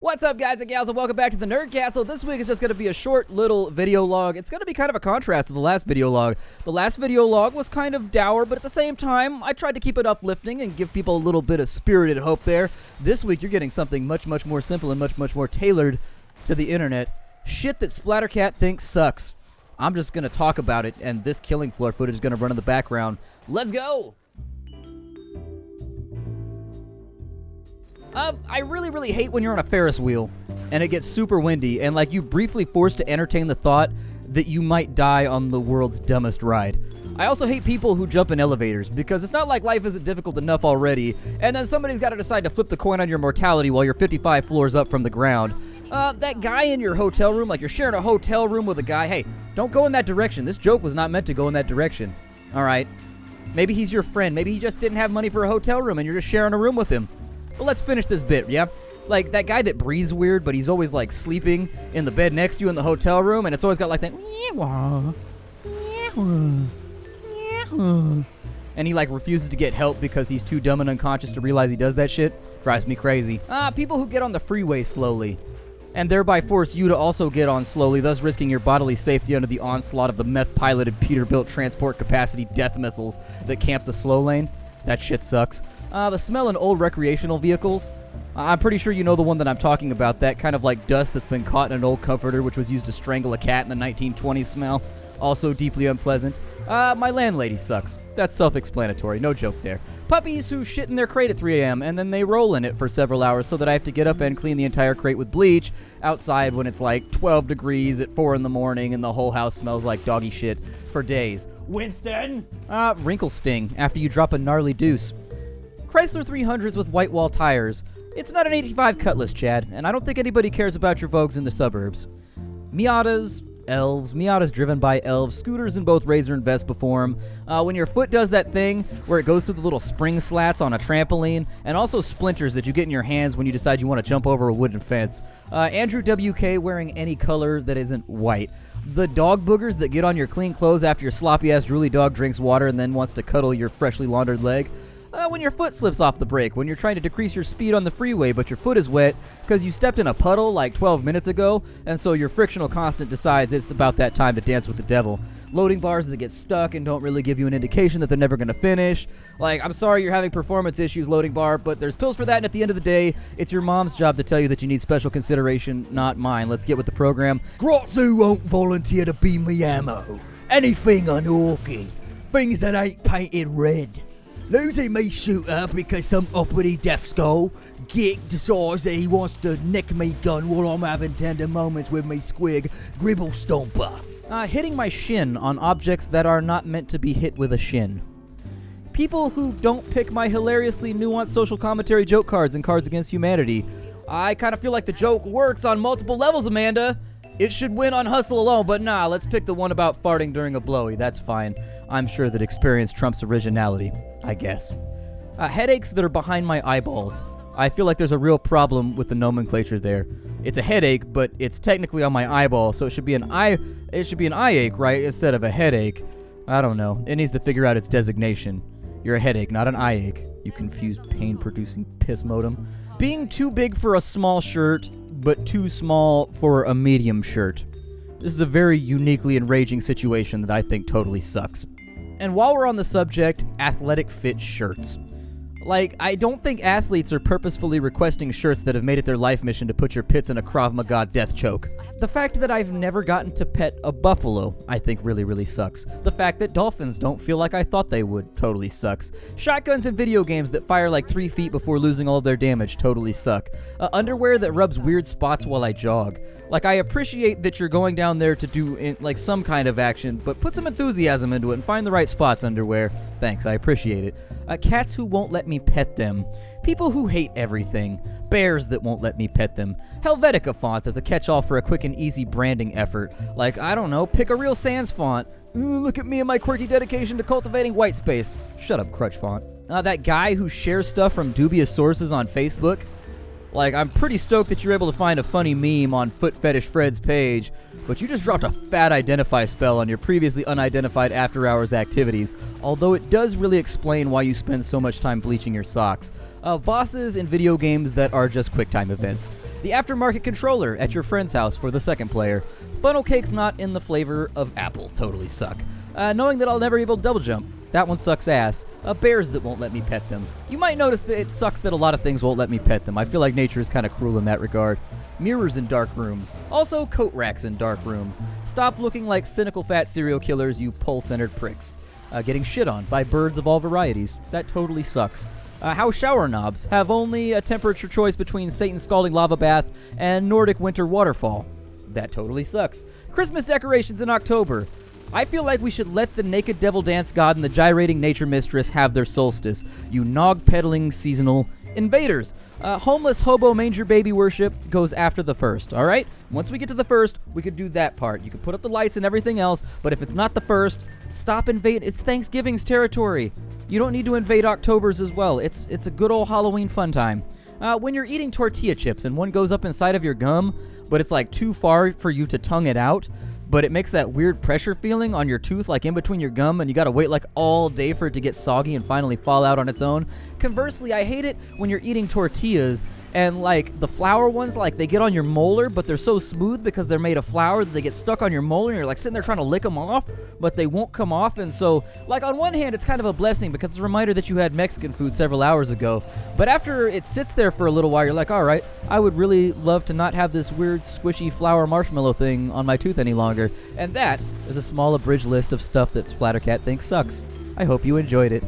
What's up, guys and gals, and welcome back to the Nerd Castle. This week is just going to be a short little video log. It's going to be kind of a contrast to the last video log. The last video log was kind of dour, but at the same time, I tried to keep it uplifting and give people a little bit of spirited hope there. This week, you're getting something much more simple and much more tailored to the internet. Shit that Splattercat thinks sucks. I'm just going to talk about it, and this killing floor footage is going to run in the background. Let's go! I really hate when you're on a Ferris wheel and it gets super windy and like you briefly forced to entertain the thought that you might die on the world's dumbest ride. I also hate people who jump in elevators because it's not like life isn't difficult enough already and then somebody's got to decide to flip the coin on your mortality while you're 55 floors up from the ground. That guy in your hotel room, like you're sharing a hotel room with a guy, hey, don't go in that direction. This joke was not meant to go in that direction. Alright, maybe he's your friend. Maybe he just didn't have money for a hotel room and you're just sharing a room with him. Well, let's finish this bit, yeah? Like, that guy that breathes weird, but he's always, like, sleeping in the bed next to you in the hotel room, and it's always got, like, that... And he, like, refuses to get help because he's too dumb and unconscious to realize he does that shit. Drives me crazy. People who get on the freeway slowly, and thereby force you to also get on slowly, thus risking your bodily safety under the onslaught of the meth-piloted Peterbilt transport capacity death missiles that camp the slow lane. That shit sucks. The smell in old recreational vehicles. I'm pretty sure you know the one that I'm talking about. That kind of like dust that's been caught in an old comforter which was used to strangle a cat in the 1920s smell. Also deeply unpleasant. My landlady sucks. That's self-explanatory. No joke there. Puppies who shit in their crate at 3 a.m. and then they roll in it for several hours so that I have to get up and clean the entire crate with bleach outside when it's like 12 degrees at 4 in the morning and the whole house smells like doggy shit for days. Winston! Wrinkle sting after you drop a gnarly deuce. Chrysler 300s with white wall tires. It's not an 85 Cutlass, Chad, and I don't think anybody cares about your Vogues in the suburbs. Miatas, elves, Miatas driven by elves, scooters in both Razor and Vespa form. When your foot does that thing where it goes through the little spring slats on a trampoline, and also splinters that you get in your hands when you decide you want to jump over a wooden fence. Andrew WK wearing any color that isn't white. The dog boogers that get on your clean clothes after your sloppy-ass drooly dog drinks water and then wants to cuddle your freshly laundered leg. When your foot slips off the brake, when you're trying to decrease your speed on the freeway but your foot is wet because you stepped in a puddle like 12 minutes ago and so your frictional constant decides it's about that time to dance with the devil. Loading bars that get stuck and don't really give you an indication that they're never going to finish. Like, I'm sorry you're having performance issues, loading bar, but there's pills for that, and at the end of the day, it's your mom's job to tell you that you need special consideration, not mine. Let's get with the program. Grotzu won't volunteer to be me ammo. Anything unorky. Things that ain't painted red. Losing me shooter because some uppity death skull geek decides that he wants to nick me gun while I'm having tender moments with me squig gribble stomper. Hitting my shin on objects that are not meant to be hit with a shin. People who don't pick my hilariously nuanced social commentary joke cards in Cards Against Humanity. I kind of feel like the joke works on multiple levels, Amanda. It should win on hustle alone, but nah, let's pick the one about farting during a blowy. That's fine. I'm sure that experience trumps originality, I guess. Headaches that are behind my eyeballs. I feel like there's a real problem with the nomenclature there. It's a headache, but it's technically on my eyeball, so it should be an eye ache, right, instead of a headache. I don't know. It needs to figure out its designation. You're a headache, not an eye ache. You confused pain-producing piss modem. Being too big for a small shirt, but too small for a medium shirt. This is a very uniquely enraging situation that I think totally sucks. And while we're on the subject, athletic fit shirts. Like, I don't think athletes are purposefully requesting shirts that have made it their life mission to put your pits in a Krav Maga death choke. The fact that I've never gotten to pet a buffalo, I think really sucks. The fact that dolphins don't feel like I thought they would, totally sucks. Shotguns in video games that fire like 3 feet before losing all of their damage, totally suck. Underwear that rubs weird spots while I jog. Like, I appreciate that you're going down there to do, like, some kind of action, but put some enthusiasm into it and find the right spots, underwear. Thanks, I appreciate it. Cats who won't let me pet them. People who hate everything. Bears that won't let me pet them. Helvetica fonts as a catch-all for a quick and easy branding effort. Like, I don't know, pick a real sans font. Look at me and my quirky dedication to cultivating white space. Shut up, crutch font. That guy who shares stuff from dubious sources on Facebook. Like, I'm pretty stoked that you're able to find a funny meme on Foot Fetish Fred's page, but you just dropped a fat identify spell on your previously unidentified after-hours activities, although it does really explain why you spend so much time bleaching your socks. Bosses in video games that are just QuickTime events. The aftermarket controller at your friend's house for the second player. Funnel cakes not in the flavor of apple. Totally suck. Knowing that I'll never be able to double jump. That one sucks ass. Bears that won't let me pet them. You might notice that it sucks that a lot of things won't let me pet them. I feel like nature is kind of cruel in that regard. Mirrors in dark rooms. Also coat racks in dark rooms. Stop looking like cynical fat serial killers, you pole-centered pricks. Getting shit on by birds of all varieties. That totally sucks. How shower knobs have only a temperature choice between Satan's scalding lava bath and Nordic winter waterfall. That totally sucks. Christmas decorations in October. I feel like we should let the naked devil dance god and the gyrating nature mistress have their solstice. You nog-peddling seasonal invaders. Homeless hobo manger baby worship goes after the first, alright? Once we get to the first, we could do that part. You could put up the lights and everything else, but if it's not the first, stop invading. It's Thanksgiving's territory. You don't need to invade October's as well. It's a good old Halloween fun time. When you're eating tortilla chips and one goes up inside of your gum, but it's like too far for you to tongue it out, but it makes that weird pressure feeling on your tooth, like in between your gum, and you gotta wait like all day for it to get soggy and finally fall out on its own. Conversely, I hate it when you're eating tortillas and like the flour ones, like they get on your molar, but they're so smooth because they're made of flour that they get stuck on your molar, and you're like sitting there trying to lick them off, but they won't come off. And so, like on one hand, it's kind of a blessing because it's a reminder that you had Mexican food several hours ago. But after it sits there for a little while, you're like, all right, I would really love to not have this weird squishy flour marshmallow thing on my tooth any longer. And that is a small abridged list of stuff that Splattercat thinks sucks. I hope you enjoyed it.